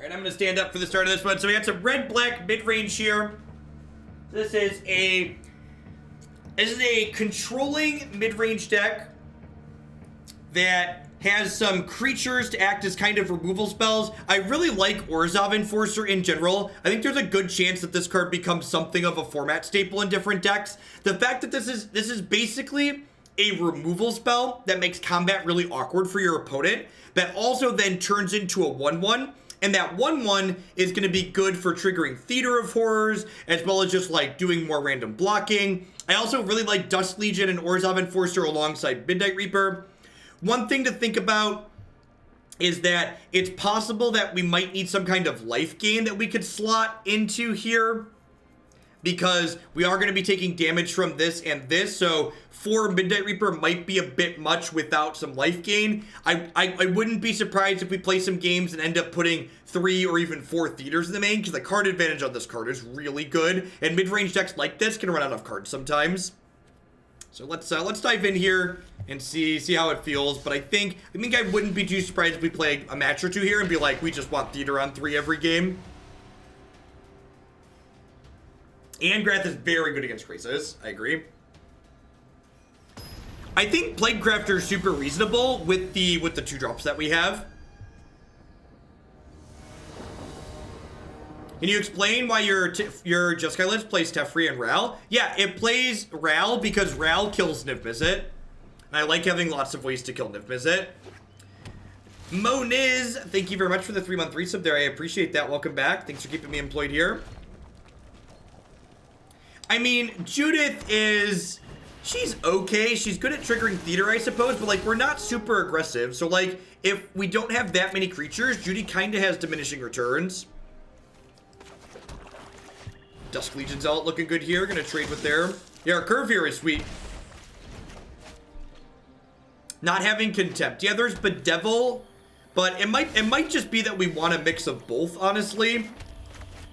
Alright, I'm going to stand up for the start of this one. So we got some red-black mid-range here. This is a controlling mid-range deck that has some creatures to act as kind of removal spells. I really like Orzhov Enforcer in general. I think there's a good chance that this card becomes something of a format staple in different decks. The fact that this is basically a removal spell that makes combat really awkward for your opponent, that also then turns into a 1/1, and that 1/1 is going to be good for triggering Theater of Horrors, as well as just like doing more random blocking. I also really like Dusk Legion and Orzhov Enforcer alongside Midnight Reaper. One thing to think about is that it's possible that we might need some kind of life gain that we could slot into here, because we are going to be taking damage from this and this. So 4 Midnight Reaper might be a bit much without some life gain. I wouldn't be surprised if we play some games and end up putting 3 or even 4 Theaters in the main, because the card advantage on this card is really good, and mid-range decks like this can run out of cards sometimes. So let's dive in here and see how it feels. But I think I wouldn't be too surprised if we play a match or two here and be like, we just want Theater on 3 every game. Angrath is very good against Krasis. I agree. I think Plaguecrafter is super reasonable with the 2-drops that we have. Can you explain why your Jeskai list plays Teferi and Ral? Yeah, it plays Ral because Ral kills Niv-Mizzet. And I like having lots of ways to kill Niv-Mizzet. Moniz, thank you very much for the 3-month resub there. I appreciate that. Welcome back. Thanks for keeping me employed here. I mean, Judith she's okay. She's good at triggering Theater, I suppose, but like, we're not super aggressive. So like, if we don't have that many creatures, Judy kind of has diminishing returns. Dusk Legion Zealot looking good here. Gonna trade with there. Yeah, our curve here is sweet. Not having Contempt. Yeah, there's Bedevil, but it might just be that we want a mix of both, honestly.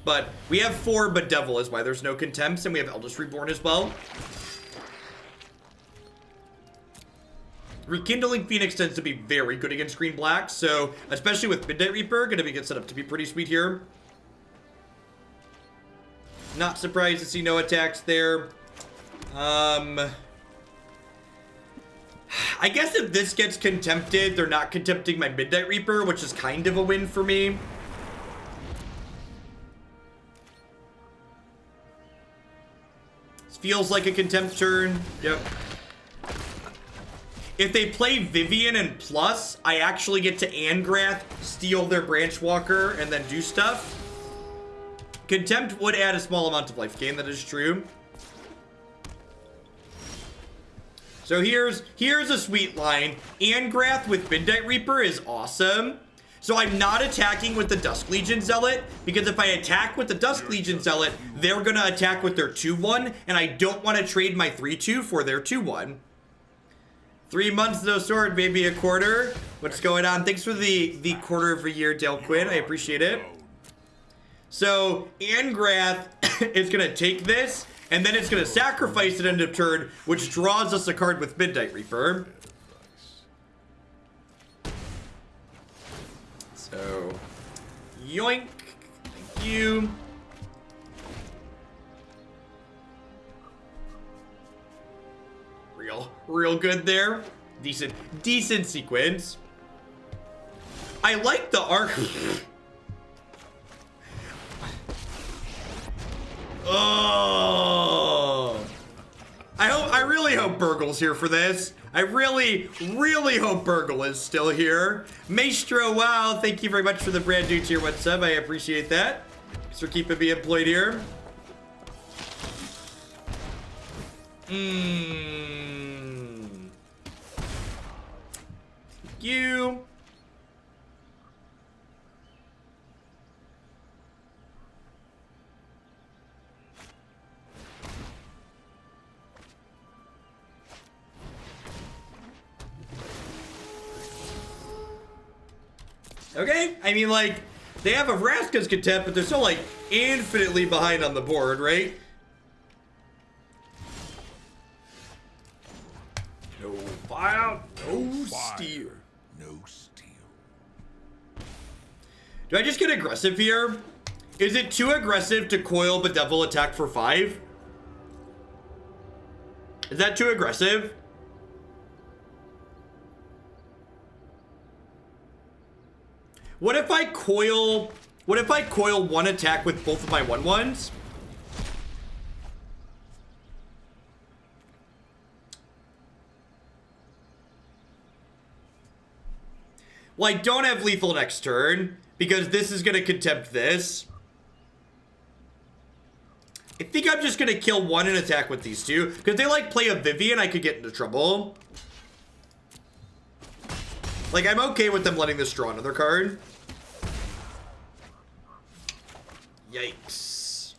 But we have 4 Bedevil is why there's no Contempts, and we have Eldest Reborn as well. Rekindling Phoenix tends to be very good against green black, so especially with Midnight Reaper, gonna be get set up to be pretty sweet here. Not surprised to see no attacks there. I guess if this gets contempted, they're not contempting my Midnight Reaper, which is kind of a win for me. This feels like a contempt turn. Yep. If they play Vivian and plus, I actually get to Angrath, steal their Branchwalker, and then do stuff. Contempt would add a small amount of life gain, that is true. So here's a sweet line. Angrath with Midnight Reaper is awesome. So I'm not attacking with the Dusk Legion Zealot, because if I attack with the Dusk Legion Zealot, they're gonna attack with their 2/1, and I don't want to trade my 3/2 for their 2/1. 3 months no sword, maybe a quarter. What's going on? Thanks for the quarter of a year, Del Quinn. I appreciate it. So Angrath is gonna take this, and then it's gonna sacrifice at end of turn, which draws us a card with Midnight Reaper. So, yoink. Thank you. Real good there. Decent sequence. I like the arc. Oh, I really hope Burgle's here for this. I really hope Burgle is still here. Maestro, wow, thank you very much for the brand new tier 1 sub. I appreciate that. Thanks for keeping me employed here. Thank you. Okay, I mean, like, they have a Vraska's Contempt, but they're still, like, infinitely behind on the board, right? No fire, no steer. No steal. Do I just get aggressive here? Is it too aggressive to coil Bedevil attack for 5? Is that too aggressive? What if I coil one attack with both of my 1/1s? Well, I don't have lethal next turn because this is going to contempt this. I think I'm just going to kill one and attack with these two because they like play a Vivian. I could get into trouble. Like, I'm okay with them letting this draw another card. Yikes.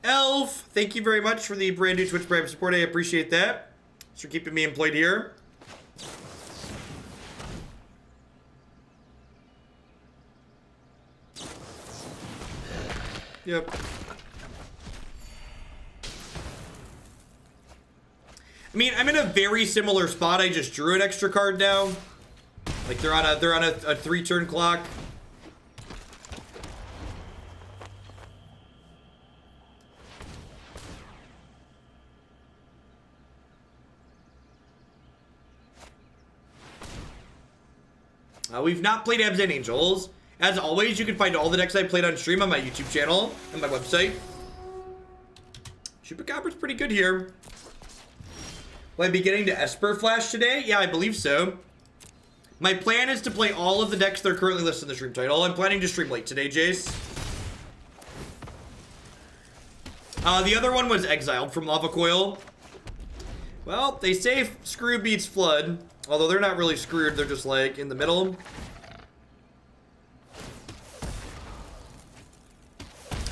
Elf, thank you very much for the brand new Twitch Prime support. I appreciate that. Thanks for keeping me employed here. Yep. I mean, I'm in a very similar spot. I just drew an extra card now. Like they're on a 3-turn clock. We've not played Abs and Angels. As always, you can find all the decks I played on stream on my YouTube channel and my website. Chupacabra's pretty good here. Will I be getting to Esper Flash today? Yeah, I believe so. My plan is to play all of the decks that are currently listed in the stream title. I'm planning to stream late today, Jace. The other one was Exiled from Lava Coil. Well, they say Screw beats Flood. Although they're not really screwed, they're just like in the middle.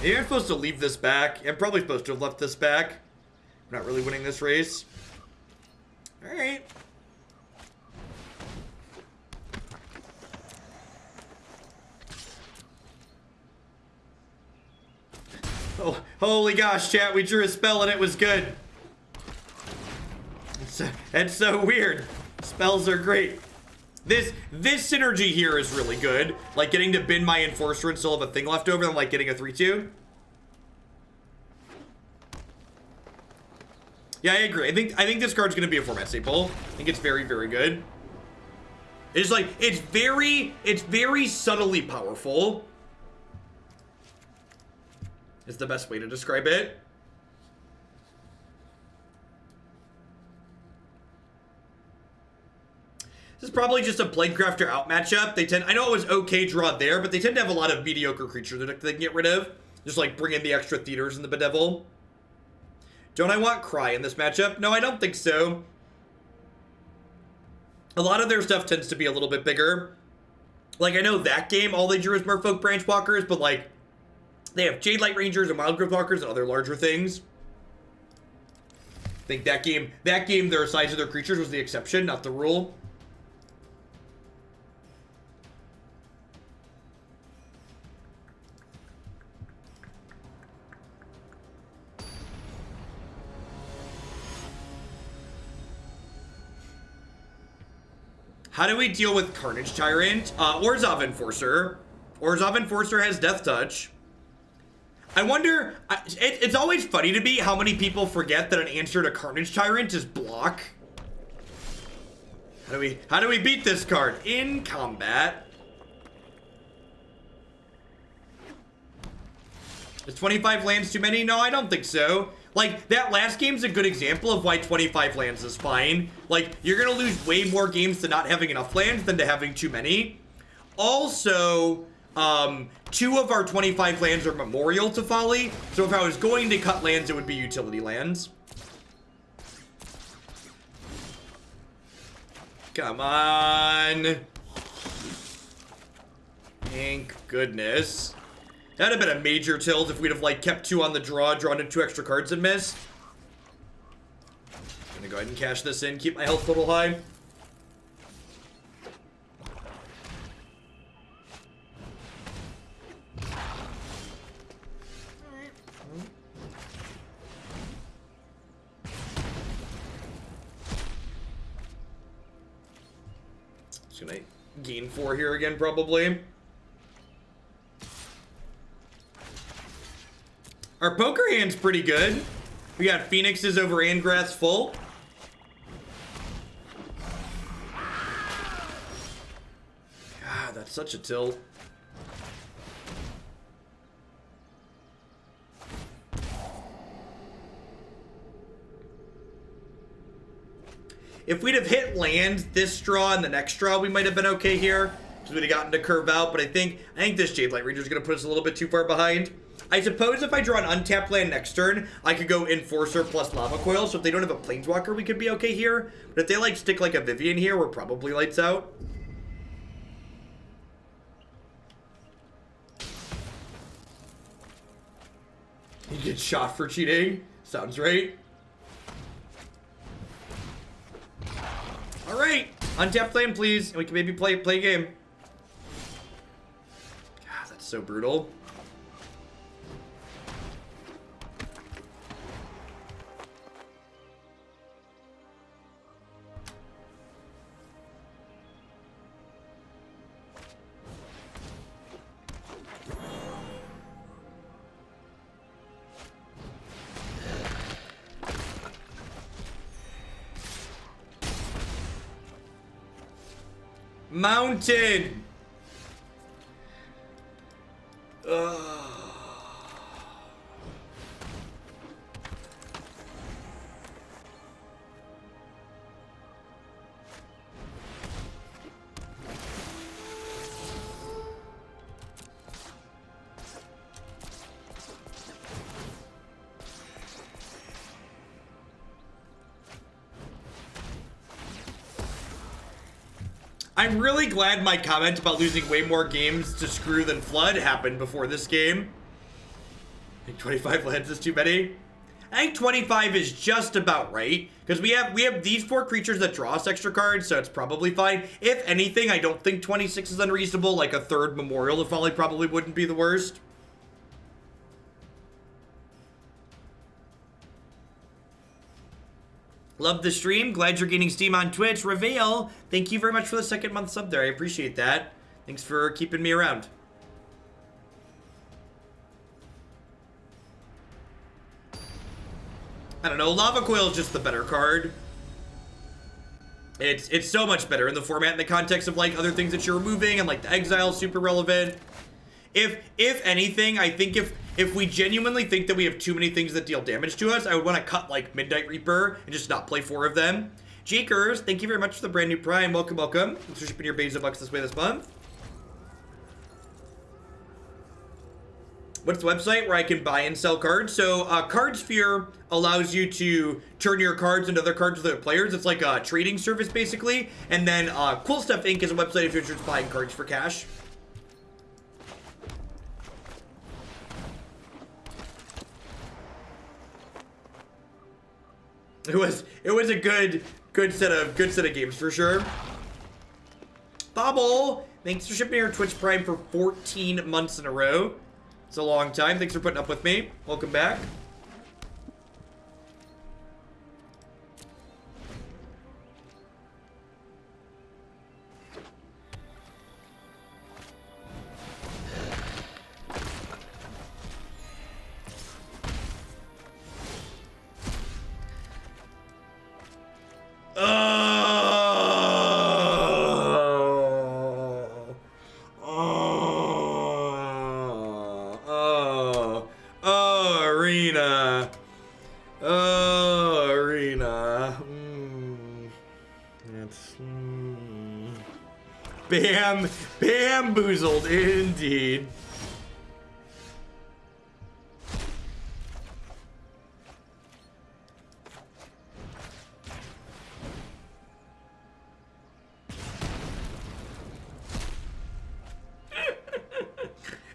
Maybe I'm supposed to leave this back. I'm probably supposed to have left this back. I'm not really winning this race. Alright. Oh, holy gosh, chat, we drew a spell and it was good. It's so weird. Spells are great. This synergy here is really good. Like getting to bin my Enforcer and still have a thing left over, and like getting a 3-2. Yeah, I agree. I think this card's gonna be a format staple. I think it's very, very good. It's like it's very subtly powerful. Is the best way to describe it. This is probably just a Plaguecrafter out matchup. I know it was okay draw there, but they tend to have a lot of mediocre creatures that they can get rid of. Just like bring in the extra theaters in the Bedevil. Don't I want Cry in this matchup? No, I don't think so. A lot of their stuff tends to be a little bit bigger. Like, I know that game, all they drew is Merfolk Branchwalkers, but like, they have Jade Light Rangers and Wild Growth Walkers and other larger things. I think that game, their size of their creatures was the exception, not the rule. How do we deal with Carnage Tyrant? Orzhov Enforcer. Orzhov Enforcer has Death Touch. I wonder, it's always funny to me how many people forget that an answer to Carnage Tyrant is block. How do we beat this card? In combat. Is 25 lands too many? No, I don't think so. Like, that last game's a good example of why 25 lands is fine. Like, you're gonna lose way more games to not having enough lands than to having too many. Also, 2 of our 25 lands are memorial to Folly, so if I was going to cut lands, it would be utility lands. Come on. Thank goodness. That'd have been a major tilt if we'd have, like, kept 2 on the draw, drawn in 2 extra cards and missed. I'm gonna go ahead and cash this in, keep my health total high. Just gonna gain 4 here again, probably. Our poker hand's pretty good. We got Phoenixes over Angrath's full. God, that's such a tilt. If we'd have hit land this draw and the next draw, we might have been okay here. Because we'd have gotten to curve out. But I think this Jade Light Ranger is going to put us a little bit too far behind. I suppose if I draw an untapped land next turn, I could go Enforcer plus Lava Coil. So if they don't have a Planeswalker, we could be okay here. But if they like stick like a Vivian here, we're probably lights out. He gets shot for cheating. Sounds right. All right, untap land, please, and we can maybe play a game. God, that's so brutal. Mountain. I'm really glad my comment about losing way more games to Screw than Flood happened before this game. I think 25 lands is too many. I think 25 is just about right, because we have these 4 creatures that draw us extra cards, so it's probably fine. If anything, I don't think 26 is unreasonable. Like a 3rd Memorial to Folly probably wouldn't be the worst. Love the stream. Glad you're gaining steam on Twitch. Reveal, thank you very much for the 2nd month sub there. I appreciate that. Thanks for keeping me around. I don't know. Lava Coil is just the better card. It's so much better in the format in the context of like other things that you're removing, and like the exile is super relevant. If anything, I think if we genuinely think that we have too many things that deal damage to us, I would want to cut like Midnight Reaper and just not play 4 of them. Jakers, thank you very much for the brand new Prime. Welcome, welcome. Thanks for shipping your Beza Bucks this way this month. What's the website where I can buy and sell cards? So Cardsphere allows you to turn your cards into other cards with other players. It's like a trading service basically. And then Cool Stuff Inc. is a website if you're just buying cards for cash. It was a good set of games for sure. Bobble, thanks for shipping your Twitch Prime for 14 months in a row. It's a long time. Thanks for putting up with me. Welcome back. Bamboozled indeed.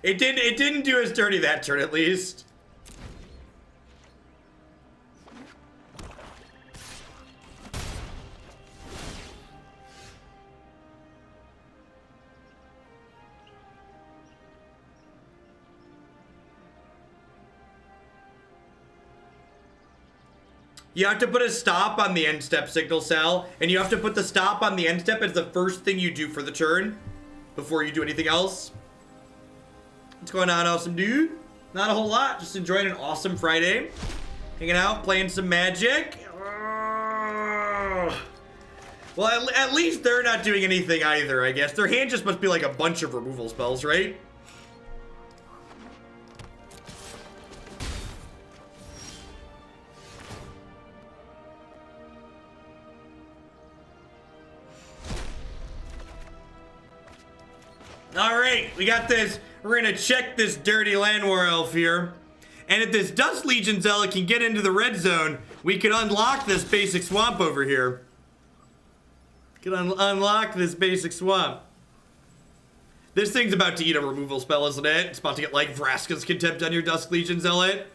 It didn't do us dirty that turn at least. You have to put a stop on the end step, Signal Cell, and you have to put the stop on the end step as the first thing you do for the turn before you do anything else. What's going on, awesome dude? Not a whole lot, just enjoying an awesome Friday. Hanging out, playing some Magic. Well, at least they're not doing anything either, I guess. Their hand just must be like a bunch of removal spells, right? Alright, we got this. We're gonna check this dirty Land War Elf here. And if this Dust Legion Zealot can get into the red zone, we can unlock this basic swamp over here. Can unlock this basic swamp. This thing's about to eat a removal spell, isn't it? It's about to get like Vraska's Contempt on your Dust Legion Zealot.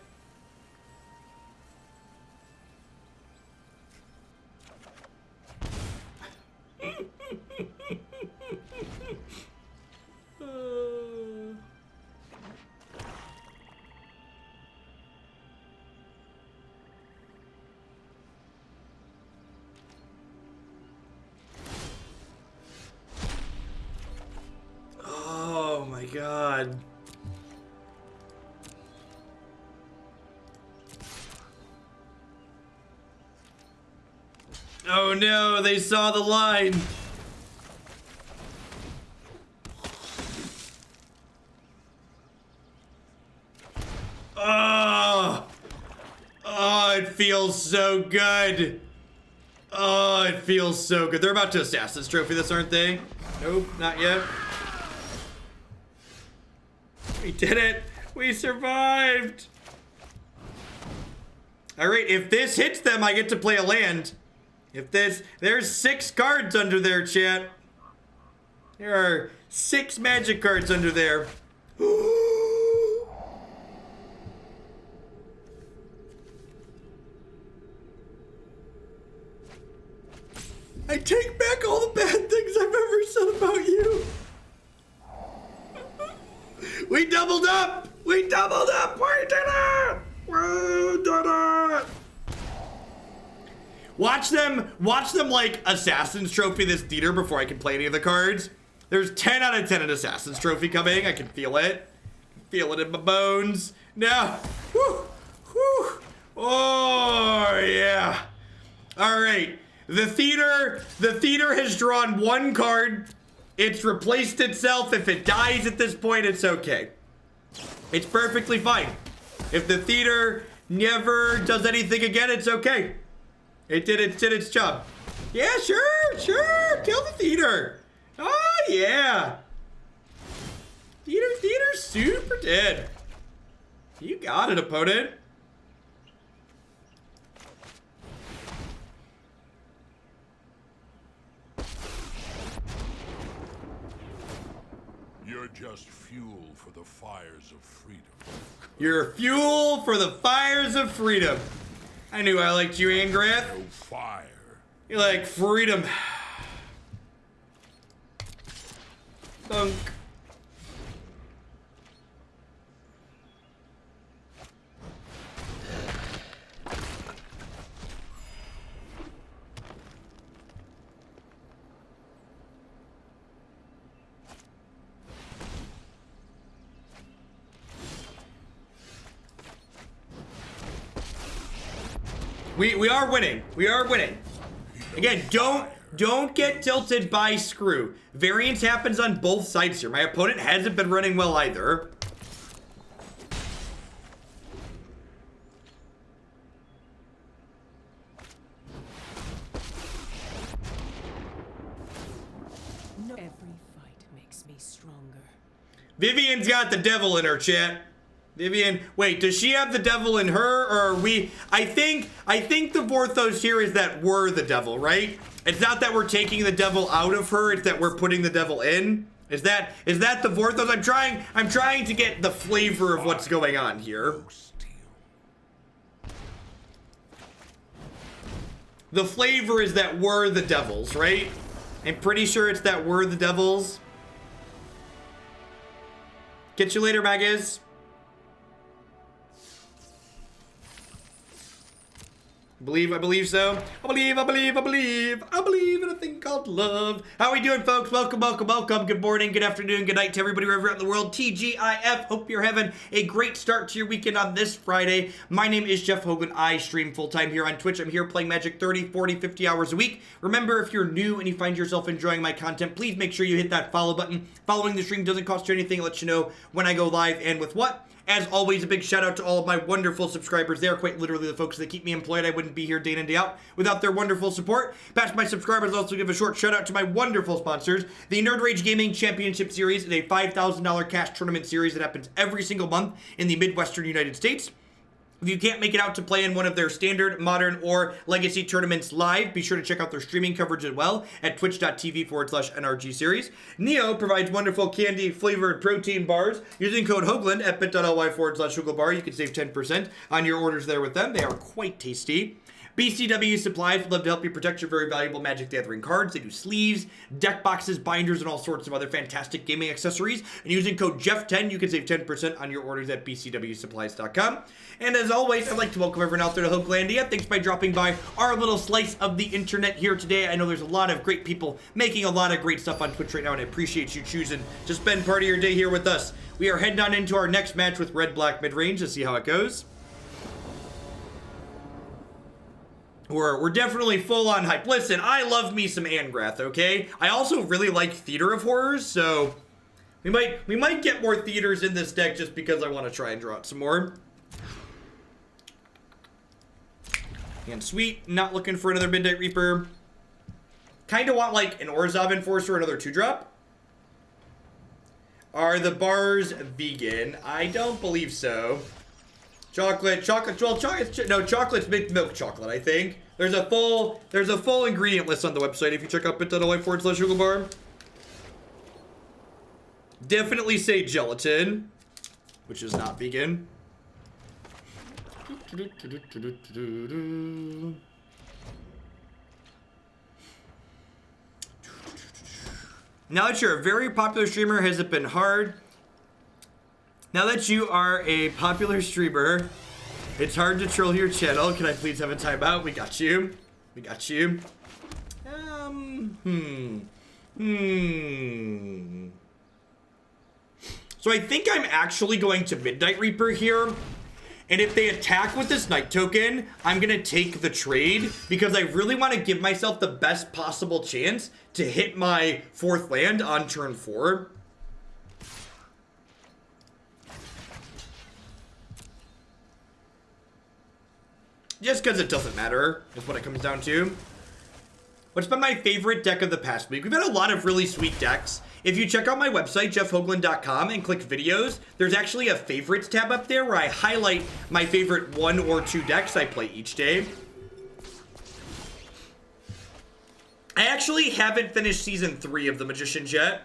Oh my god. Oh no, they saw the line. Oh, it feels so good. Oh, it feels so good. They're about to Assassin's Trophy this, aren't they? Nope, not yet. We did it. We survived. All right, if this hits them, I get to play a land. If there's 6 cards under there, chat. There are 6 Magic cards under there. I take back all the bad things I've ever said about you. We doubled up! We doubled up! We did it! We did it! Watch them like Assassin's Trophy this theater before I can play any of the cards. There's 10 out of 10 at Assassin's Trophy coming. I can feel it. Feel it in my bones. Now, whew, whew. Oh yeah. All right. The theater has drawn 1 card. It's replaced itself. If it dies at this point, it's okay. It's perfectly fine. If the theater never does anything again, it's okay. It did its job. Yeah, sure. Kill the theater. Oh yeah. Theater's super dead. You got it, opponent. You're just fuel for the fires of freedom. You're fuel for the fires of freedom. I knew I liked you, Angrath. No fire. You like freedom. Thunk. We are winning. We are winning. Again, don't get tilted by screw. Variance happens on both sides here. My opponent hasn't been running well either. No, every fight makes me stronger. Vivian's got the devil in her, chat. Vivian, wait, does she have the devil in her, or are we? I think the Vorthos here is that we're the devil, right? It's not that we're taking the devil out of her, it's that we're putting the devil in. Is that the Vorthos? I'm trying to get the flavor of what's going on here. The flavor is that we're the devils, right? I'm pretty sure it's that we're the devils. Get you later, Magus. I believe so. I believe in a thing called love. How are we doing, folks? Welcome. Good morning, good afternoon, good night to everybody wherever out in the world. TGIF. Hope you're having a great start to your weekend on this Friday. My name is Jeff Hogan. I stream full-time here on Twitch. I'm here playing Magic 30, 40, 50 hours a week. Remember, if you're new and you find yourself enjoying my content, please make sure you hit that follow button. Following the stream doesn't cost you anything. It lets you know when I go live and with what. As always, a big shout out to all of my wonderful subscribers. They are quite literally the folks that keep me employed. I wouldn't be here day in and day out without their wonderful support. Past my subscribers, I'll also give a short shout out to my wonderful sponsors. The Nerd Rage Gaming Championship Series is a $5,000 cash tournament series that happens every single month in the Midwestern United States. If you can't make it out to play in one of their standard, modern, or legacy tournaments live, be sure to check out their streaming coverage as well at twitch.tv/NRG series. Neo provides wonderful candy-flavored protein bars. Using code HOGLAND at bit.ly/HOGLEBAR, you can save 10% on your orders there with them. They are quite tasty. BCW Supplies would love to help you protect your very valuable Magic the Gathering cards. They do sleeves, deck boxes, binders, and all sorts of other fantastic gaming accessories. And using code JEFF10, you can save 10% on your orders at bcwsupplies.com. And as always, I'd like to welcome everyone out there to Hoaglandia. Thanks by dropping by our little slice of the internet here today. I know there's a lot of great people making a lot of great stuff on Twitch right now, and I appreciate you choosing to spend part of your day here with us. We are heading on into our next match with Red-Black Midrange to see how it goes. We're definitely full on hype. Listen, I love me some Angrath, okay? I also really like Theater of Horrors, so we might get more theaters in this deck just because I want to try and draw out some more. And sweet, not looking for another Midnight Reaper. Kind of want like an Orzhov Enforcer, another 2-drop. Are the bars vegan? I don't believe so. Chocolate's milk chocolate, I think. There's a full ingredient list on the website if you check out bit.ly/HoogleBar. Definitely say gelatin, which is not vegan. Now that you're a very popular streamer, has it been hard? Now that you are a popular streamer, it's hard to troll your channel. Can I please have a timeout? We got you. We got you. So I think I'm actually going to Midnight Reaper here. And if they attack with this Night token, I'm going to take the trade because I really want to give myself the best possible chance to hit my 4th land on turn 4. Just because it doesn't matter is what it comes down to. What's been my favorite deck of the past week? We've had a lot of really sweet decks. If you check out my website, jeffhoagland.com, and click videos, there's actually a favorites tab up there where I highlight my favorite 1 or 2 decks I play each day. I actually haven't finished season 3 of The Magician's yet.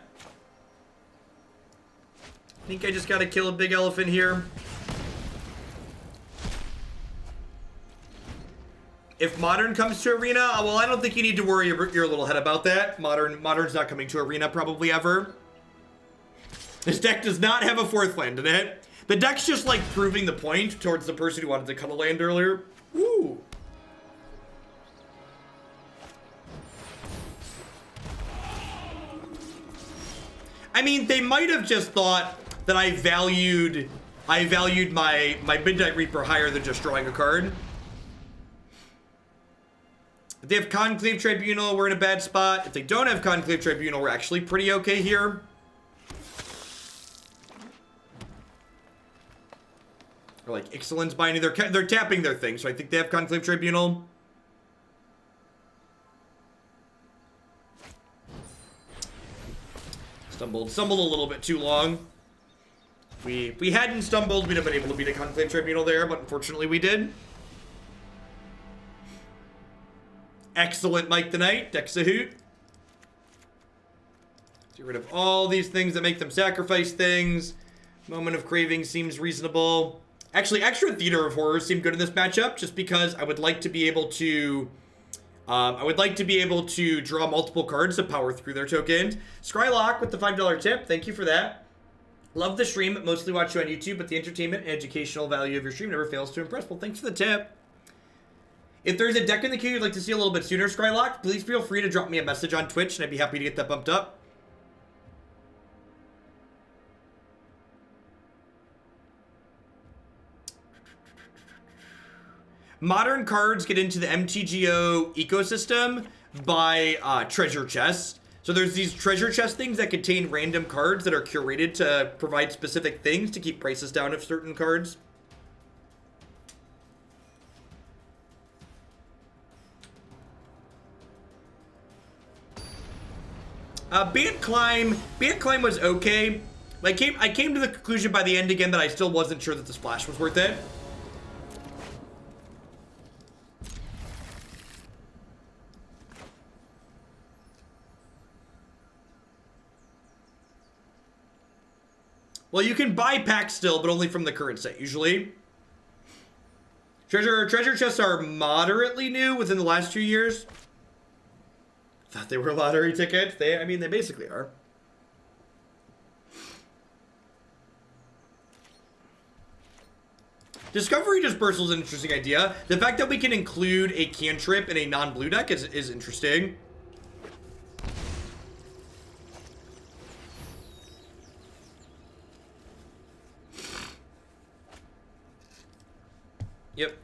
I think I just gotta kill a big elephant here. If Modern comes to Arena, well, I don't think you need to worry your little head about that. Modern's not coming to Arena probably ever. This deck does not have a 4th land in it. The deck's just like proving the point towards the person who wanted to cut a land earlier. Woo! I mean, they might have just thought that I valued my Midnight Reaper higher than just drawing a card. If they have Conclave Tribunal, we're in a bad spot. If they don't have Conclave Tribunal, we're actually pretty okay here. Or like Ixalan's binding, they're tapping their thing, so I think they have Conclave Tribunal. Stumbled a little bit too long. If we hadn't stumbled, we'd have been able to beat a Conclave Tribunal there, but unfortunately we did. Excellent Mike the Knight, Dexahoot. Get rid of all these things that make them sacrifice things. Moment of Craving seems reasonable. Actually, extra Theater of Horrors seem good in this matchup, just because I would like to be able to draw multiple cards to power through their tokens. Scrylock with the $5 tip. Thank you for that. Love the stream, mostly watch you on YouTube, but the entertainment and educational value of your stream never fails to impress. Well, thanks for the tip. If there's a deck in the queue you'd like to see a little bit sooner, Skrylock, please feel free to drop me a message on Twitch, and I'd be happy to get that bumped up. Modern cards get into the MTGO ecosystem by treasure chests. So there's these treasure chest things that contain random cards that are curated to provide specific things to keep prices down of certain cards. Bant Climb was okay. I came to the conclusion by the end again that I still wasn't sure that the splash was worth it. Well, you can buy packs still, but only from the current set, usually. Treasure chests are moderately new within the last 2 years. Thought they were lottery tickets. I mean, they basically are. Discovery Dispersal is an interesting idea. The fact that we can include a cantrip in a non-blue deck is interesting. Yep.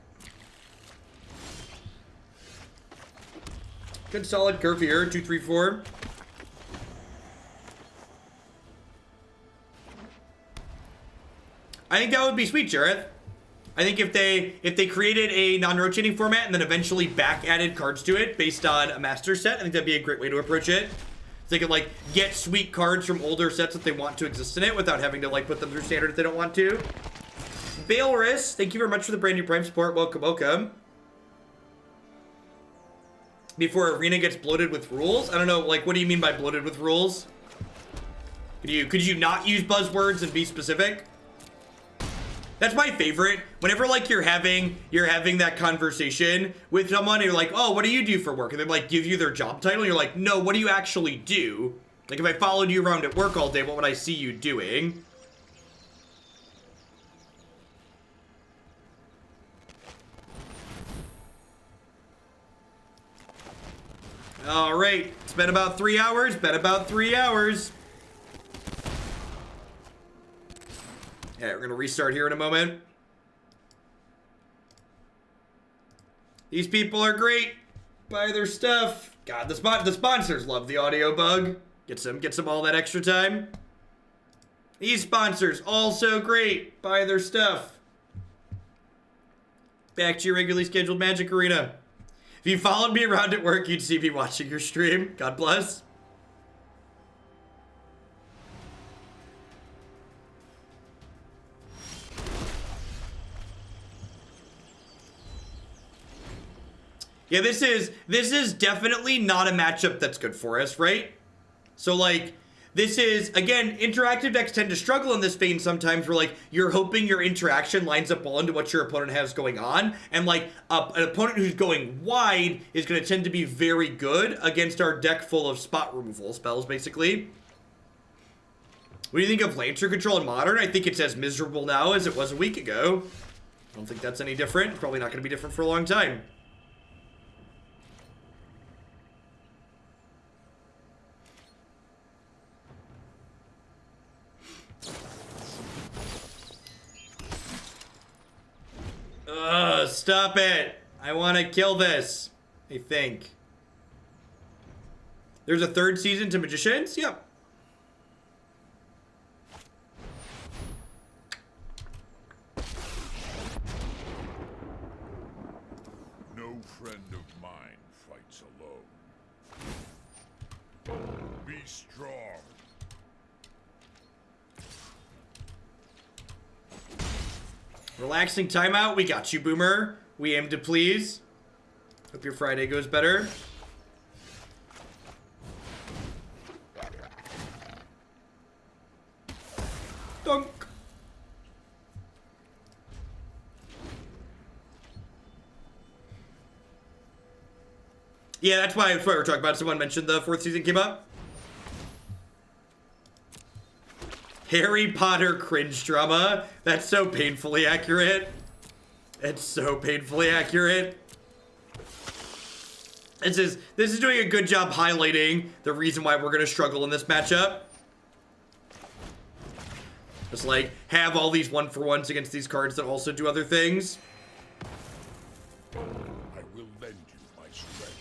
Good solid curve here. 2, 3, 4. I think that would be sweet, Jareth. I think if they created a non-rotating format and then eventually back added cards to it based on a master set, I think that'd be a great way to approach it. So they could like get sweet cards from older sets that they want to exist in it without having to like put them through standard if they don't want to. Bailris, thank you very much for the brand new Prime support. Welcome, welcome. Before Arena gets bloated with rules? I don't know, like, what do you mean by bloated with rules? Could you not use buzzwords and be specific? That's my favorite. Whenever, like, you're having that conversation with someone and you're like, oh, what do you do for work? And they, like, give you their job title and you're like, no, what do you actually do? Like, if I followed you around at work all day, what would I see you doing? All right, it's been about 3 hours. Yeah, we're gonna restart here in a moment. These people are great. Buy their stuff. God, the sponsors love the audio bug. Gets them all that extra time. These sponsors also great. Buy their stuff. Back to your regularly scheduled Magic Arena. If you followed me around at work, you'd see me watching your stream. God bless. Yeah, this is definitely not a matchup that's good for us, right? So like, this is, again, interactive decks tend to struggle in this vein sometimes where, like, you're hoping your interaction lines up well into what your opponent has going on. And, like, an opponent who's going wide is going to tend to be very good against our deck full of spot removal spells, basically. What do you think of Lancer Control in Modern? I think it's as miserable now as it was a week ago. I don't think that's any different. It's probably not going to be different for a long time. Stop it. I want to kill this. I think. There's a third season to Magicians? Yep. No friend of mine fights alone. Be strong. Relaxing timeout. We got you, Boomer. We aim to please. Hope your Friday goes better. Dunk. Yeah, that's why we're talking about. Someone mentioned the fourth season came up. Harry Potter cringe drama. That's so painfully accurate. It's so painfully accurate. This is doing a good job highlighting the reason why we're gonna struggle in this matchup. Just like have all these 1-for-1s against these cards that also do other things. I will lend you my strength.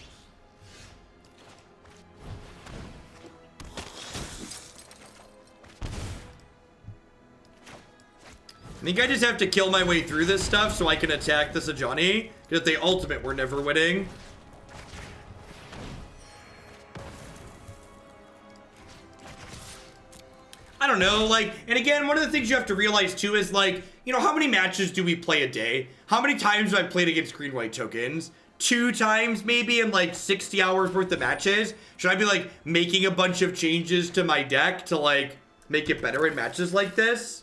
I think I just have to kill my way through this stuff so I can attack the Sajani. Because at the ultimate, we're never winning. I don't know, like, and again, one of the things you have to realize too is like, you know, how many matches do we play a day? How many times have I played against green-white tokens? 2 times maybe in like 60 hours worth of matches? Should I be like making a bunch of changes to my deck to like make it better in matches like this?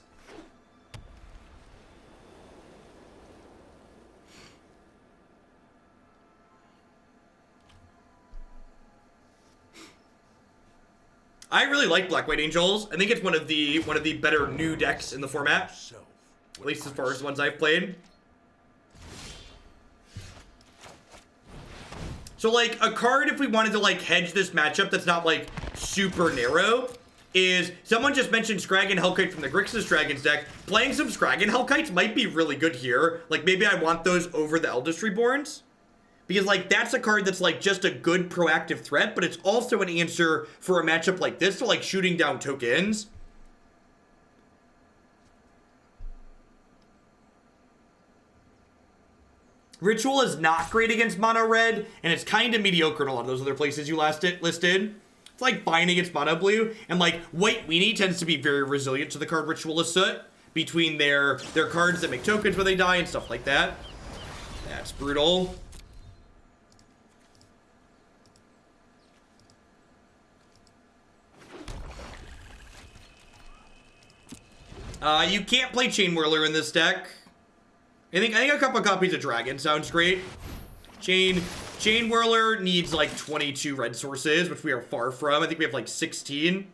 I really like Black White Angels. I think it's one of the better new decks in the format. At least as far as the ones I've played. So like a card, if we wanted to like hedge this matchup that's not like super narrow, is someone just mentioned Skarrgan Hellkite from the Grixis Dragons deck. Playing some Skarrgan Hellkites might be really good here. Like maybe I want those over the Eldest Reborns. Because, like, that's a card that's, like, just a good proactive threat, but it's also an answer for a matchup like this to, like, shooting down tokens. Ritual is not great against mono red, and it's kind of mediocre in a lot of those other places you listed. It's like fine against mono blue, and, like, White Weenie tends to be very resilient to the card Ritualist Soot between their cards that make tokens when they die and stuff like that. That's brutal. You can't play Chain Whirler in this deck. I think a couple of copies of Dragon sounds great. Chain Whirler needs like 22 red sources, which we are far from. I think we have like 16.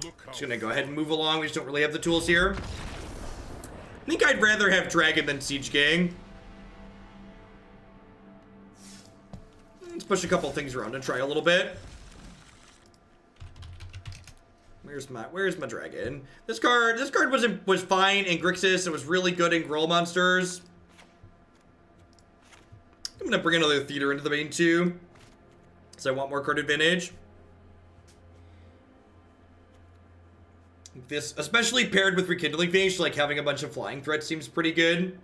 Just gonna go ahead and move along. We just don't really have the tools here. I think I'd rather have Dragon than Siege Gang. Let's push a couple things around and try a little bit. Where's my dragon? This card was fine in Grixis. It was really good in Growl monsters. I'm gonna bring another theater into the main too, because I want more card advantage. This, especially paired with Rekindling Phoenix, like having a bunch of flying threats seems pretty good.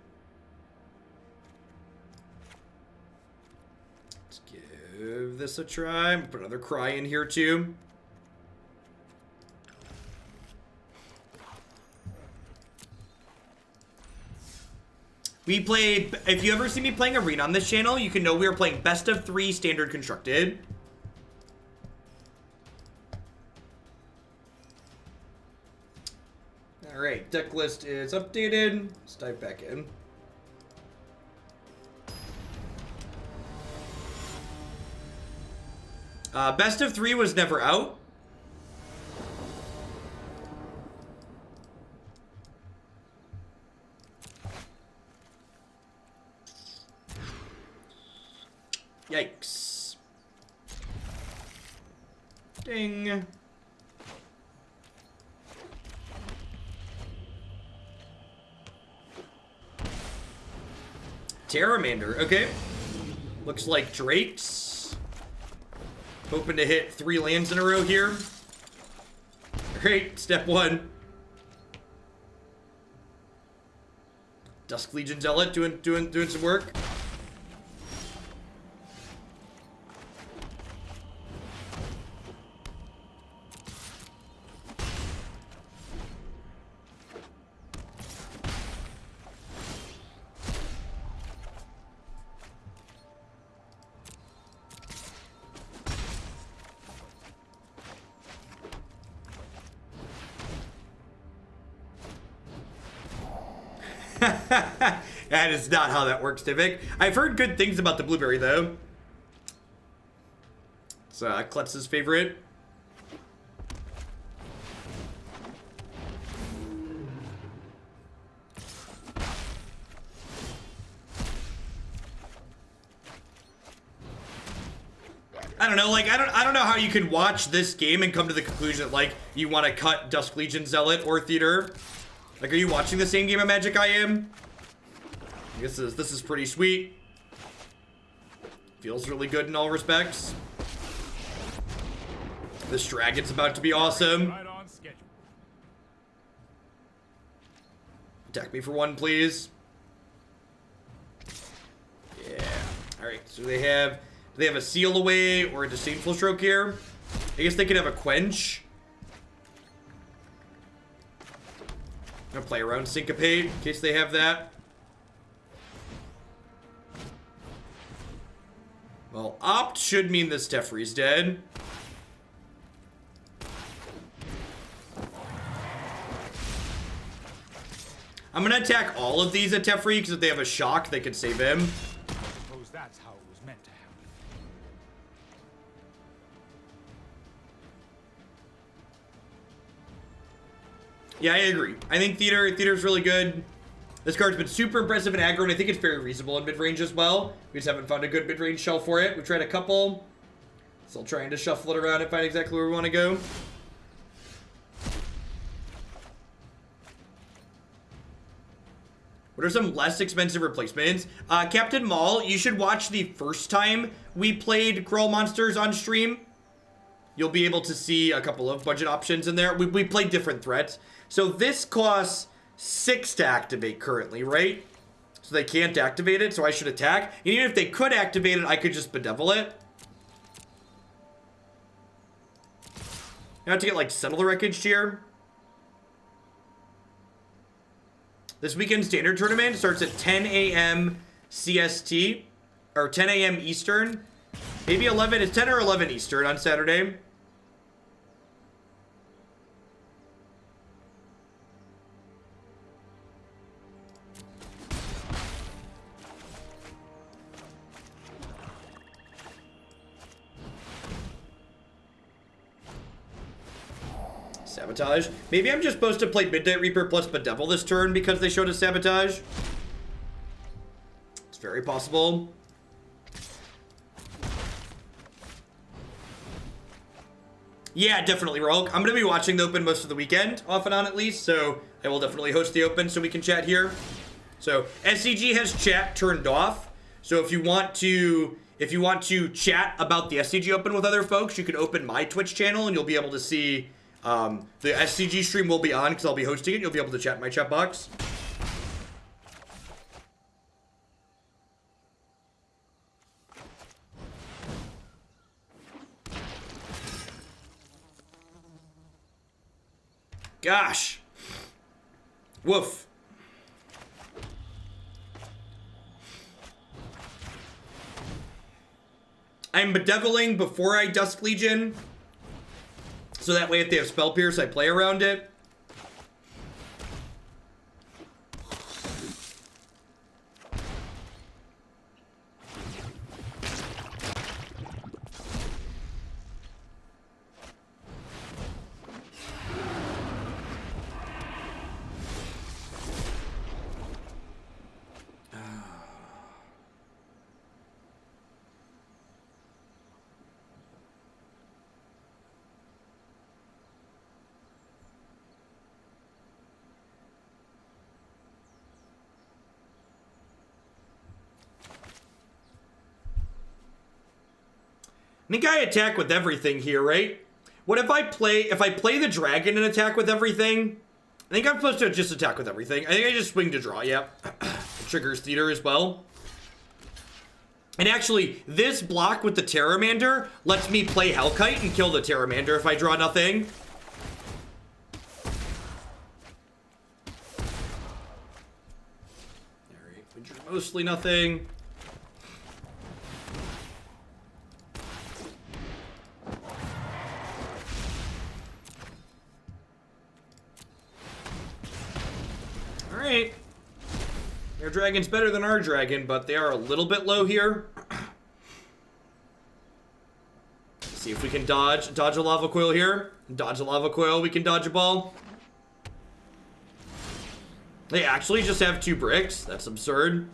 Let's give this a try. Put another Cry in here too. We played, if you ever see me playing Arena on this channel, you can know we are playing best of 3 standard constructed. Alright, deck list is updated. Let's dive back in. Best of 3 was never out. Yikes. Ding. Terramander, okay. Looks like Drakes. Hoping to hit 3 lands in a row here. Alright, step 1. Dusk Legion Zealot doing some work. That is not how that works, Tivik. I've heard good things about the blueberry, though. It's Kletz's favorite. I don't know, like, I don't know how you could watch this game and come to the conclusion that, like, you want to cut Dusk Legion, Zealot, or Theater. Like, are you watching the same game of Magic I am? I guess this is pretty sweet. Feels really good in all respects. This dragon's about to be awesome. Right on schedule. Attack me for 1, please. Yeah. Alright, so do they have a Seal Away or a Disdainful Stroke here? I guess they could have a Quench. I'm gonna play around Syncopate in case they have that. Well, Opt should mean this Teferi's dead. I'm gonna attack all of these at Teferi because if they have a shock, they could save him. Suppose that's how it was meant to happen. Yeah, I agree. I think Theater's really good. This card's been super impressive in aggro, and I think it's very reasonable in mid-range as well. We just haven't found a good mid-range shell for it. We've tried a couple. Still trying to shuffle it around and find exactly where we want to go. What are some less expensive replacements? Captain Maul, you should watch the first time we played Crawl Monsters on stream. You'll be able to see a couple of budget options in there. We played different threats. So this costs 6 to activate currently, right? So they can't activate it, so I should attack. And even if they could activate it, I could just Bedevil it. I have to get, like, Settle the Wreckage here. This weekend's standard tournament starts at 10 a.m. CST, or 10 a.m. Eastern. Maybe 11, it's 10 or 11 Eastern on Saturday. Sabotage. Maybe I'm just supposed to play Midnight Reaper plus Bedevil this turn because they showed us Sabotage. It's very possible. Yeah, definitely, Rolk. I'm going to be watching the Open most of the weekend, off and on at least, so I will definitely host the Open so we can chat here. So, SCG has chat turned off, so if you want to chat about the SCG Open with other folks, you can open my Twitch channel and you'll be able to see the SCG stream will be on because I'll be hosting it. You'll be able to chat in my chat box. Gosh. Woof. I'm bedeviling before I Dusk Legion. So that way if they have Spell Pierce, I play around it. I think I attack with everything here, right? What if I play the dragon and attack with everything? I think I'm supposed to just attack with everything. I think I just swing to draw, yep. It triggers Theater as well. And actually, this block with the Terramander lets me play Hellkite and kill the Terramander if I draw nothing. Alright, we drew mostly nothing. Alright. Their dragon's better than our dragon, but they are a little bit low here. Let's see if we can dodge a Lava Coil here. Dodge a Lava Coil, we can dodge a ball. They actually just have 2 bricks. That's absurd.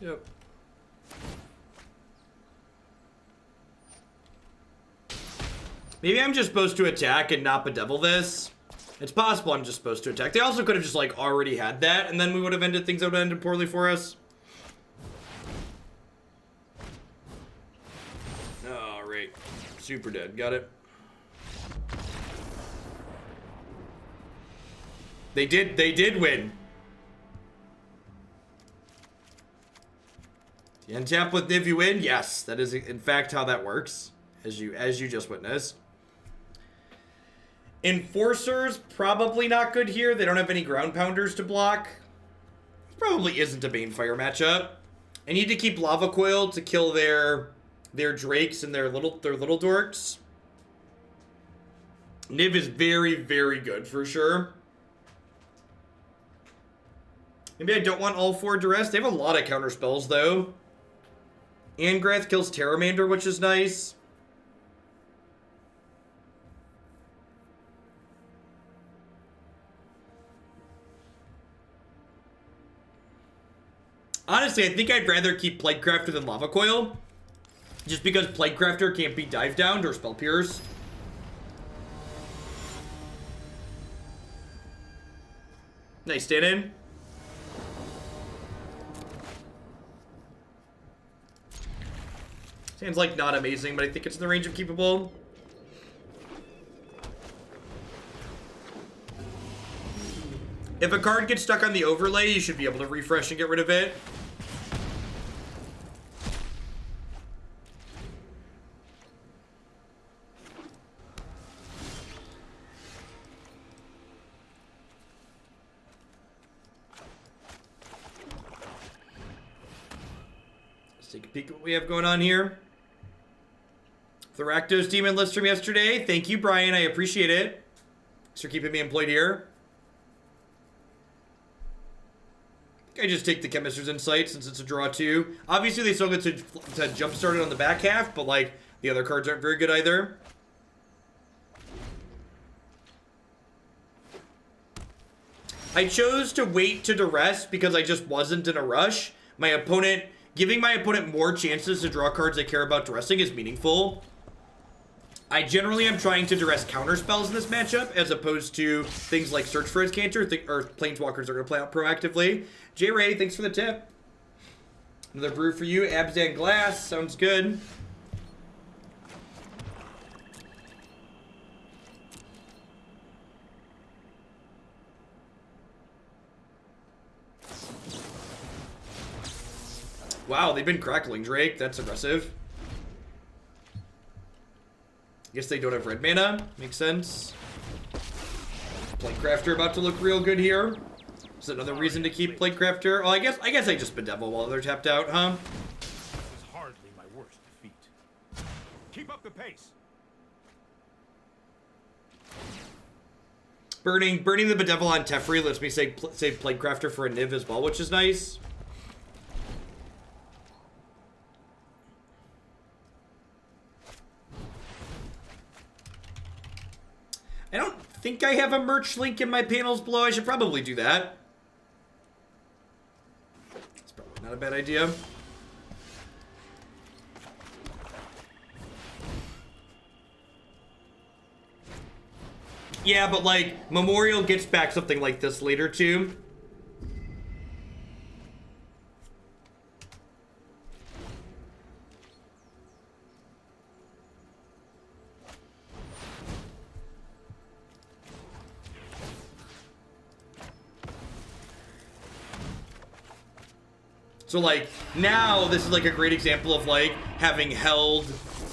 Yep. Maybe I'm just supposed to attack and not bedevil this. It's possible I'm just supposed to attack. They also could have just, like, already had that, and then we would have ended things that would have ended poorly for us. Alright. Super dead. Got it. They did win. The untap with Niv you win? Yes, that is in fact how that works, as you just witnessed. Enforcers, probably not good here. They don't have any ground pounders to block. Probably isn't a Banefire matchup. I need to keep Lava Coil to kill their drakes and their little dorks. Niv is very, very good for sure. Maybe I don't want all 4 Duress. They have a lot of counter spells though. Angrath kills Terramander, which is nice. Honestly, I think I'd rather keep Plaguecrafter than Lava Coil. Just because Plaguecrafter can't be dive downed or spell pierced. Nice stand in. Seems like not amazing, but I think it's in the range of keepable. If a card gets stuck on the overlay, you should be able to refresh and get rid of it. Let's take a peek at what we have going on here. The Rakdos Demon list from yesterday. Thank you, Brian. I appreciate it. Thanks for keeping me employed here. I just take the Chemist's Insight since it's a draw 2. Obviously, they still get to jump start it on the back half, but like the other cards aren't very good either. I chose to wait to Duress because I just wasn't in a rush. Giving my opponent more chances to draw cards I care about Duressing is meaningful. I generally am trying to Duress counter spells in this matchup as opposed to things like Search for His Cancer or Planeswalkers are going to play out proactively. J Ray, thanks for the tip. Another brew for you. Abzan Glass. Sounds good. Wow, they've been crackling Drake. That's aggressive. I guess they don't have red mana. Makes sense. Plaguecrafter about to look real good here. Is that another reason to keep Plaguecrafter? Oh, I guess I just bedevil while they're tapped out, huh? This is hardly my worst defeat. Keep up the pace. Burning the bedevil on Teferi lets me save Plaguecrafter for a Niv as well, which is nice. I don't think I have a merch link in my panels below. I should probably do that. It's probably not a bad idea. Yeah, but like, Memorial gets back something like this later too. So like, now this is like a great example of like having held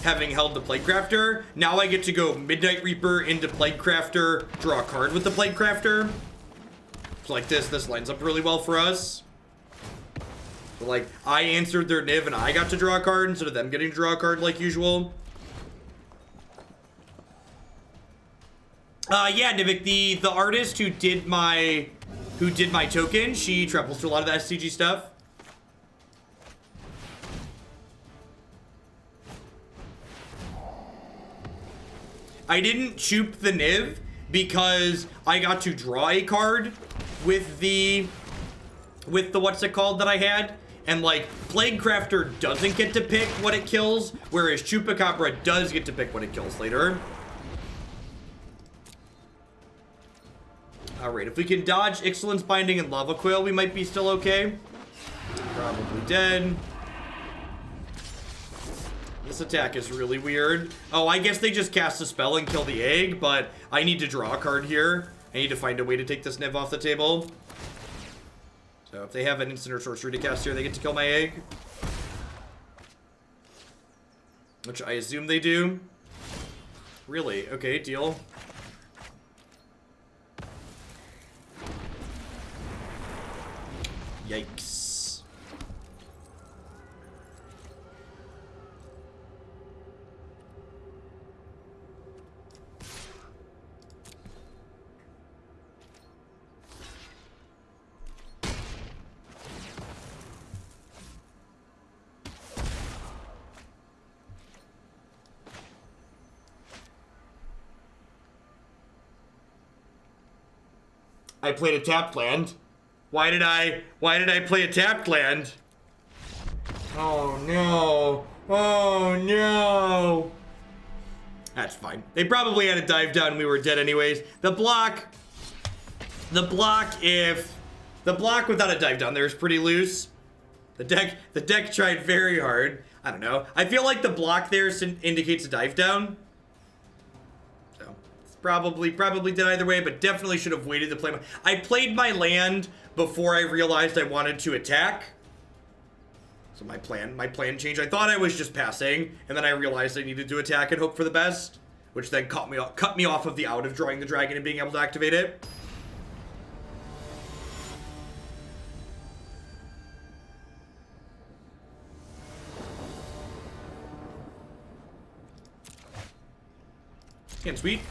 the Plaguecrafter. Now I get to go Midnight Reaper into Plaguecrafter, draw a card with the Plaguecrafter. So like this lines up really well for us. So like, I answered their Niv and I got to draw a card instead of them getting to draw a card like usual. Yeah, Nivik, the artist who did my token, she travels through a lot of the SCG stuff. I didn't chup the Niv because I got to draw a card with the what's it called that I had, And like, Plaguecrafter doesn't get to pick what it kills, whereas Chupacabra does get to pick what it kills later. Alright, if we can dodge Ixalan's Binding and Lava Coil, we might be still okay. Probably dead. This attack is really weird. Oh, I guess they just cast a spell and kill the egg, but I need to draw a card here. I need to find a way to take this Niv off the table. So if they have an instant or sorcery to cast here, they get to kill my egg. Which I assume they do. Really? Okay, deal. Yikes. I played a tapped land. Why did I play a tapped land? Oh no. Oh no. That's fine. They probably had a dive down and we were dead anyways. The block without a dive down there is pretty loose. The deck tried very hard. I don't know. I feel like the block there indicates a dive down. Probably did either way, but definitely should have waited to play I played my land before I realized I wanted to attack. So my plan changed. I thought I was just passing, and then I realized I needed to attack and hope for the best, which then cut me off of the out of drawing the dragon and being able to activate it. And sweet.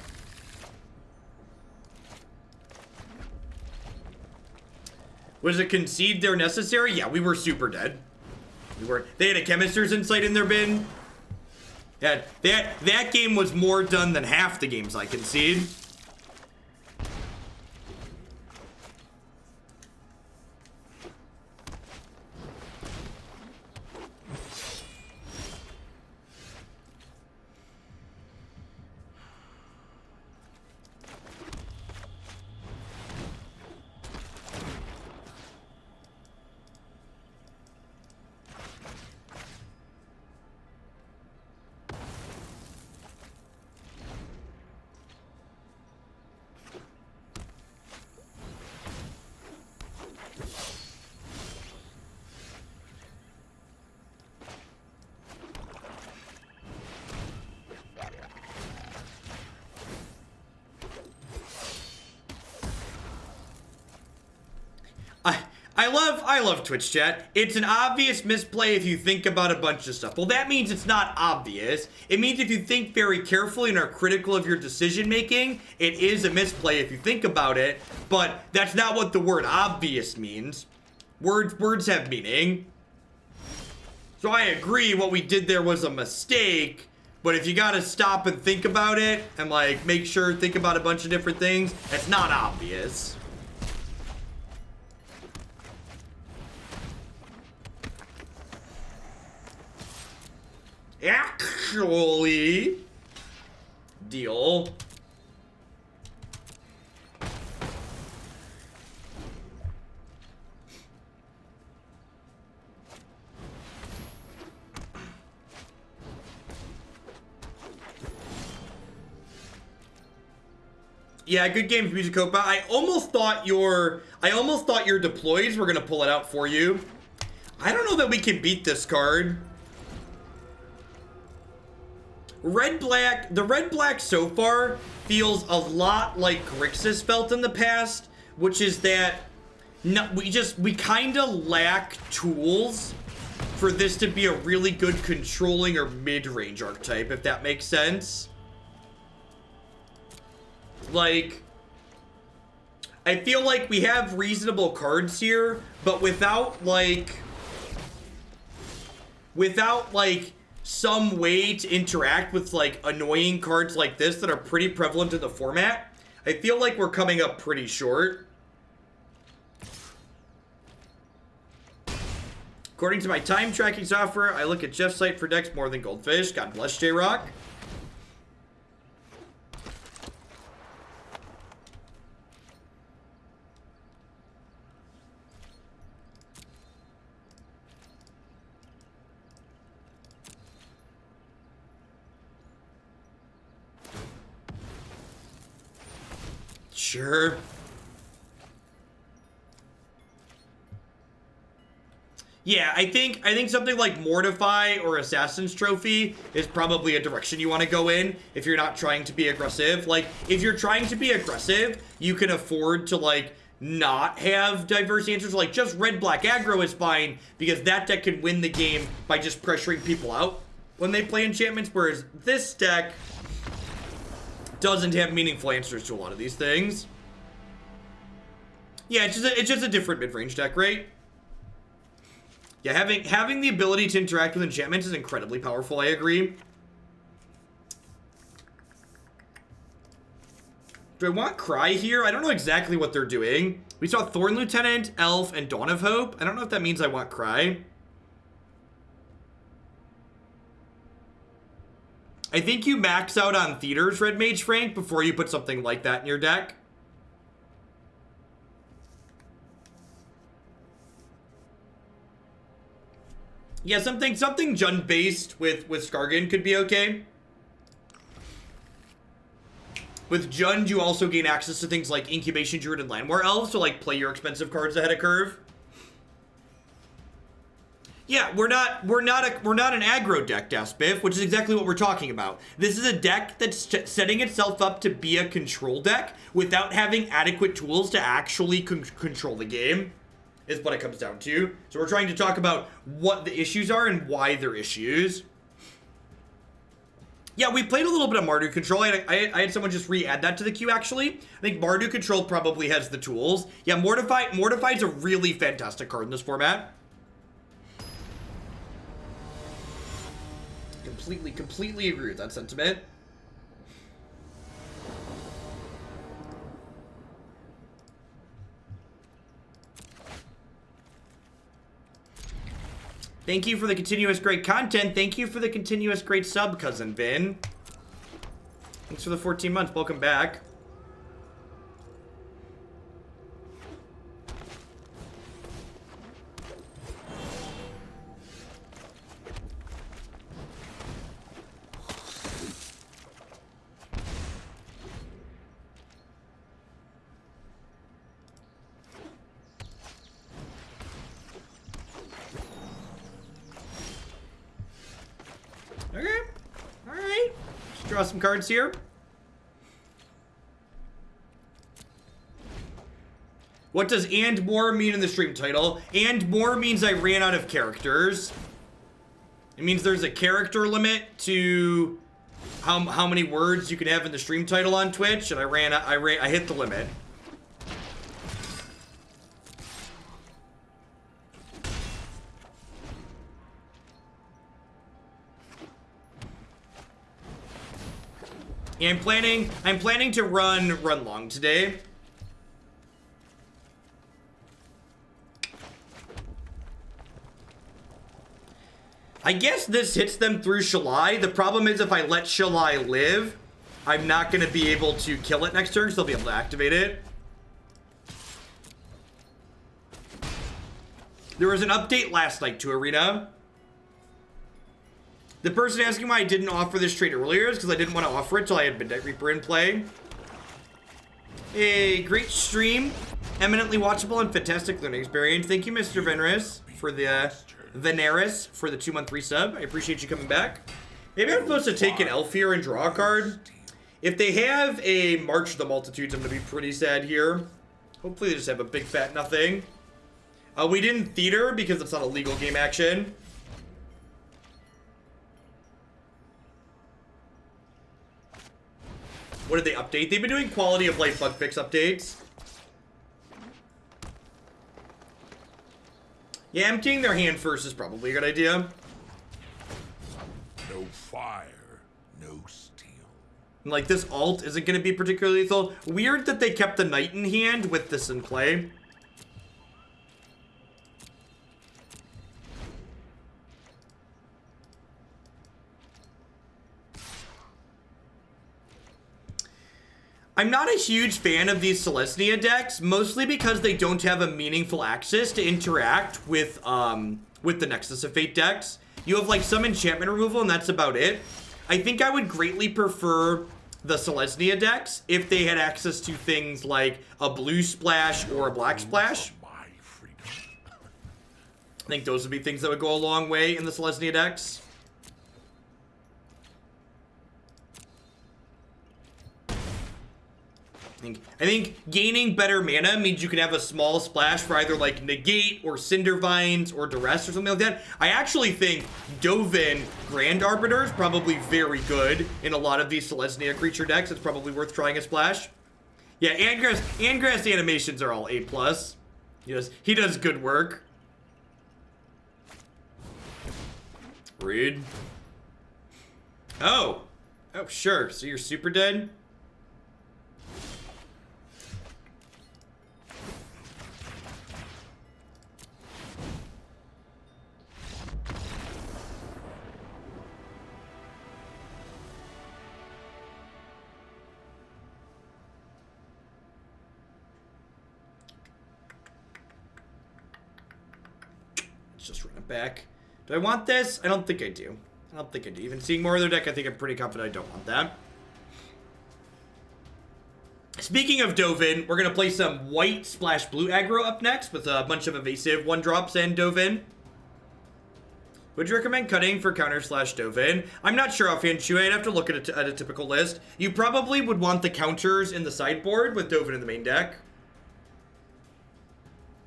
Was it concede they're necessary? Yeah, we were super dead. They had a Chemister's Insight in their bin. That game was more done than half the games I concede. I love Twitch chat. It's an obvious misplay if you think about a bunch of stuff. Well, that means it's not obvious. It means if you think very carefully and are critical of your decision making, it is a misplay if you think about it, but that's not what the word obvious means. Words have meaning. So I agree what we did there was a mistake, but if you gotta stop and think about it and like think about a bunch of different things, it's not obvious. Actually, deal. Yeah, good game, Musicopa. I almost thought your deploys were gonna pull it out for you. I don't know that we can beat this card. The red-black so far feels a lot like Grixis felt in the past, which is that we kind of lack tools for this to be a really good controlling or mid-range archetype, if that makes sense. Like, I feel like we have reasonable cards here, but without some way to interact with like annoying cards like this that are pretty prevalent in the format, I feel like we're coming up pretty short. According to my time tracking software, I look at Jeff's site for decks more than Goldfish. God bless J-Rock. Sure. Yeah, I think something like Mortify or Assassin's Trophy is probably a direction you want to go in if you're not trying to be aggressive. Like, if you're trying to be aggressive, you can afford to, like, not have diverse answers. Like, just red-black aggro is fine because that deck can win the game by just pressuring people out when they play enchantments, whereas this deck doesn't have meaningful answers to a lot of these things. Yeah, it's just a different mid-range deck, right? Yeah, having the ability to interact with enchantments is incredibly powerful, I agree. Do I want Cry here? I don't know exactly what they're doing. We saw Thorn Lieutenant, Elf, and Dawn of Hope. I don't know if that means I want Cry. I think you max out on Theaters, Red Mage Frank, before you put something like that in your deck. Yeah, something Jund based with Skarrgan could be okay. With Jund, you also gain access to things like Incubation Druid and Landwar Elves, so like play your expensive cards ahead of curve. Yeah, we're not an aggro deck, Daspif, which is exactly what we're talking about. This is a deck that's setting itself up to be a control deck without having adequate tools to actually control the game, is what it comes down to. So we're trying to talk about what the issues are and why they're issues. Yeah, we played a little bit of Mardu Control. I had someone just re-add that to the queue, actually. I think Mardu Control probably has the tools. Yeah, Mortify's a really fantastic card in this format. Completely agree with that sentiment. Thank you for the continuous great content. Thank you for the continuous great sub, Cousin Vin. Thanks for the 14 months. Welcome back. Okay. Alright. Let's draw some cards here. What does "and more" mean in the stream title? And more means I ran out of characters. It means there's a character limit to how many words you can have in the stream title on Twitch, and I hit the limit. Yeah, I'm planning to run long today. I guess this hits them through Shalai. The problem is if I let Shalai live, I'm not going to be able to kill it next turn, because they'll be able to activate it. There was an update last night to Arena. The person asking why I didn't offer this trade earlier is because I didn't want to offer it till I had Midnight Reaper in play. A great stream, eminently watchable and fantastic learning experience. Thank you, Mr. Veneris, for the Veneris for the 2-month resub. I appreciate you coming back. Maybe I'm supposed to take an elf here and draw a card. If they have a March of the Multitudes, I'm gonna be pretty sad here. Hopefully they just have a big fat nothing. We didn't theater because it's not a legal game action. What did they update? They've been doing quality of life bug fix updates. Yeah, emptying their hand first is probably a good idea. No fire, no steel. And like, this alt isn't going to be particularly lethal. Weird that they kept the knight in hand with this in play. I'm not a huge fan of these Selesnya decks, mostly because they don't have a meaningful access to interact with the Nexus of Fate decks. You have like some enchantment removal and that's about it. I think I would greatly prefer the Selesnya decks if they had access to things like a blue splash or a black splash. I think those would be things that would go a long way in the Selesnya decks. I think gaining better mana means you can have a small splash for either like Negate or Cinder Vines or Duress or something like that. I actually think Dovin Grand Arbiter is probably very good in a lot of these Selesnya creature decks. It's probably worth trying a splash. Yeah, Angrath's animations are all A+. He does good work. Rude. Oh, sure. So you're super dead? Let's just run it back. Do I want this? I don't think I do. Even seeing more of their deck, I think I'm pretty confident I don't want that. Speaking of Dovin, we're going to play some white splash blue aggro up next with a bunch of evasive 1-drops and Dovin. Would you recommend cutting for counter / Dovin? I'm not sure offhand, Chewy. I'd have to look at a typical list. You probably would want the counters in the sideboard with Dovin in the main deck.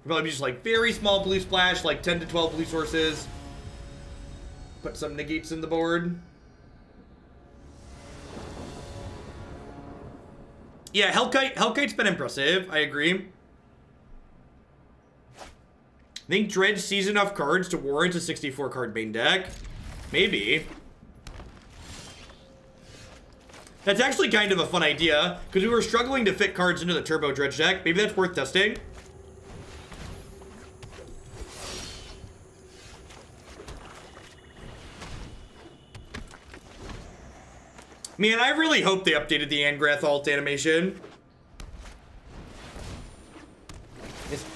Probably just like very small blue splash, like 10 to 12 blue sources. Put some negates in the board. Yeah, Hellkite's been impressive. I agree. I think Dredge sees enough cards to warrant a 64-card main deck. Maybe. That's actually kind of a fun idea, because we were struggling to fit cards into the Turbo Dredge deck. Maybe that's worth testing. Man, I really hope they updated the Angrath alt animation.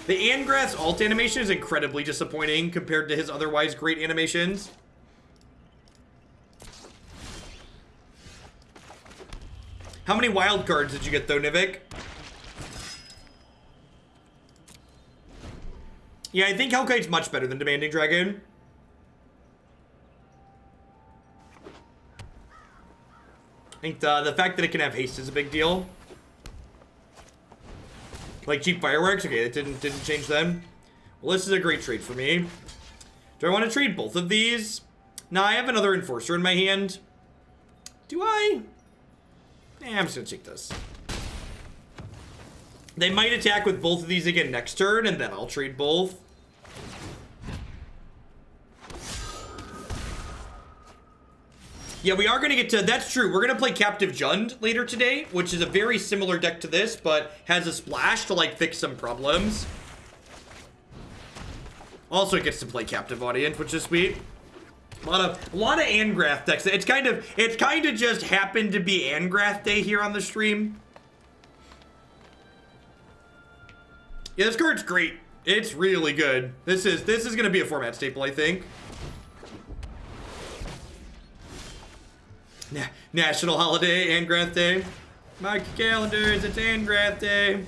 The Angrath's alt animation is incredibly disappointing compared to his otherwise great animations. How many wild cards did you get though, Nivik? Yeah, I think Hellkite's much better than Demanding Dragon. I think the fact that it can have haste is a big deal. Like cheap fireworks? Okay, it didn't change then. Well, this is a great trade for me. Do I want to trade both of these? Nah, I have another Enforcer in my hand. Do I? I'm just gonna take this. They might attack with both of these again next turn, and then I'll trade both. Yeah, we are going to get to... That's true. We're going to play Captive Jund later today, which is a very similar deck to this, but has a splash to, like, fix some problems. Also, it gets to play Captive Audience, which is sweet. A lot of Angrath decks. It's kind of just happened to be Angrath Day here on the stream. Yeah, this card's great. It's really good. This is going to be a format staple, I think. National holiday, Angrath Day. Mark your calendars, it's Angrath Day.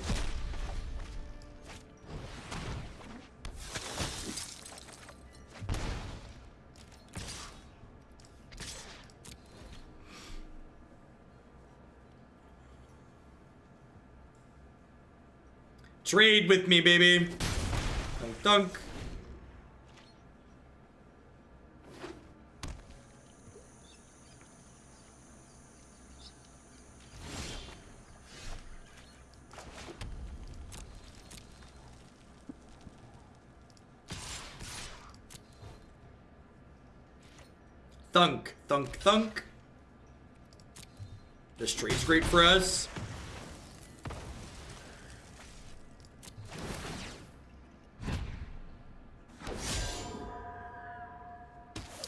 Trade with me, baby. Dunk, dunk. Thunk, thunk, thunk. This trade's great for us.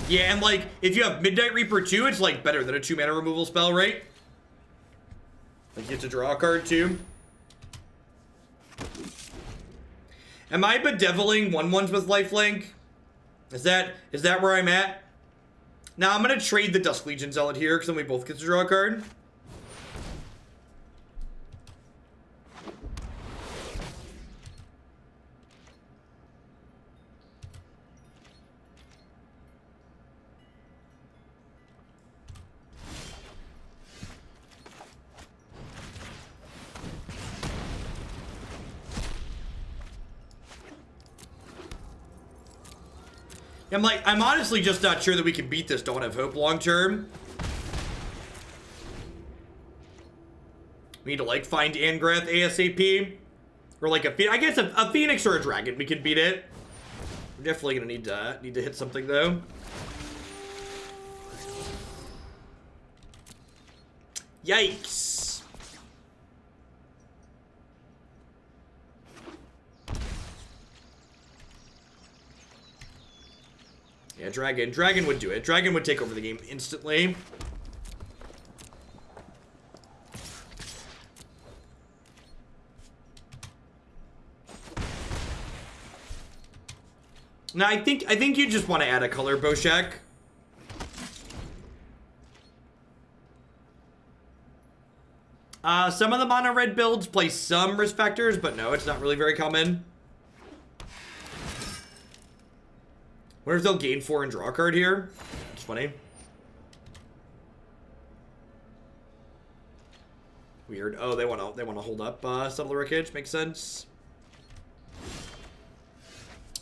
Yeah, and like, if you have Midnight Reaper too, it's like better than a 2-mana removal spell, right? Like, you get to draw a card, too. Am I bedeviling 1/1s with lifelink? Is that where I'm at? Now, I'm going to trade the Dusk Legion Zealot here, because then we both get to draw a card. I'm honestly just not sure that we can beat this Dawn of Hope long term. We need to, like, find Angrath ASAP. Or, like, I guess a Phoenix or a Dragon, we can beat it. We're definitely gonna need to hit something, though. Yikes. Yeah, Dragon would do it. Dragon would take over the game instantly. Now, I think you just want to add a color, Boshek. Some of the mono red builds play some risk factors, but no, it's not really very common. Wonder if they'll gain 4 and draw a card here. It's funny. Weird. Oh, they want to hold up Subtle Wreckage. Makes sense.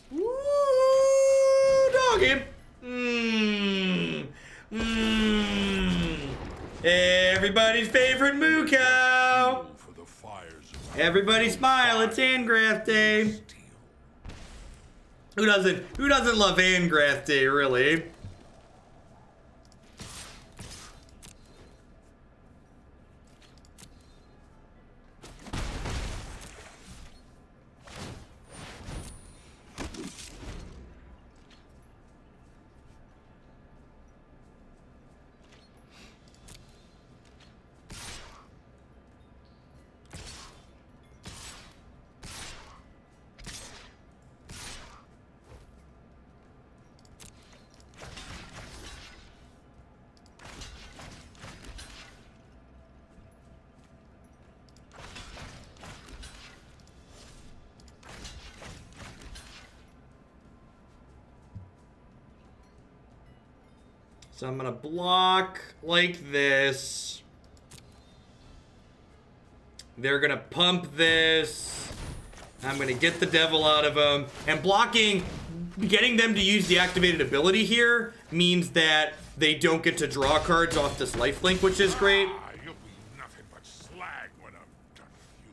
Woo, doggy. Everybody's favorite moo cow. Everybody smile. It's Angrath Day. Who doesn't love Angrath Day, really? So I'm gonna block like this. They're gonna pump this. I'm gonna get the devil out of them. And blocking, getting them to use the activated ability here means that they don't get to draw cards off this lifelink, which is great. You'll be nothing but slag when I'm done with you.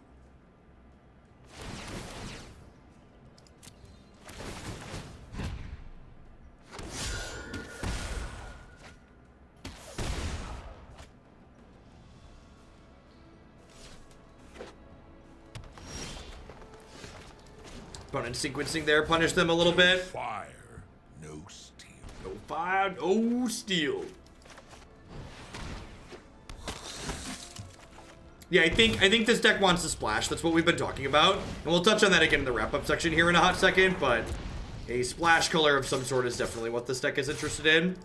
Opponent sequencing there, punish them a little bit. Fire, no steel. No fire, no steel. Yeah, I think this deck wants to splash. That's what we've been talking about. And we'll touch on that again in the wrap-up section here in a hot second, but a splash color of some sort is definitely what this deck is interested in.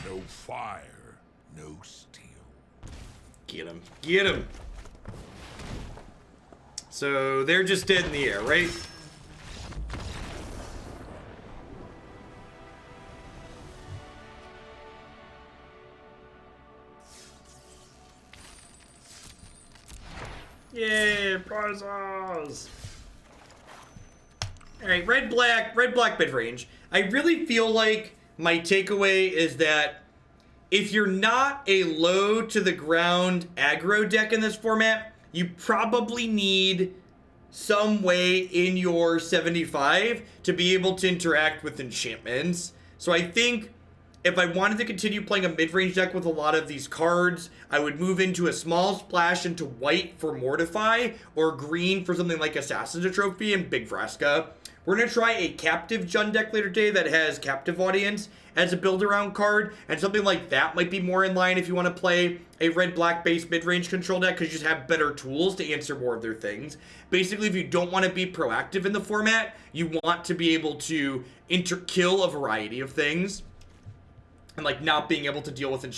No fire, no steel. Get him. Get him. So they're just dead in the air, right? Yay, prizes! Alright, red-black midrange. I really feel like my takeaway is that if you're not a low to the ground aggro deck in this format, you probably need some way in your 75 to be able to interact with enchantments. So I think if I wanted to continue playing a mid-range deck with a lot of these cards, I would move into a small splash into white for Mortify, or green for something like Assassin's Trophy and Big Vraska. We're going to try a Captive Jund deck later today that has Captive Audience as a build-around card, and something like that might be more in line if you want to play a red-black based mid-range control deck, because you just have better tools to answer more of their things. Basically, if you don't want to be proactive in the format, you want to be able to kill a variety of things, and like not being able to deal with enchantments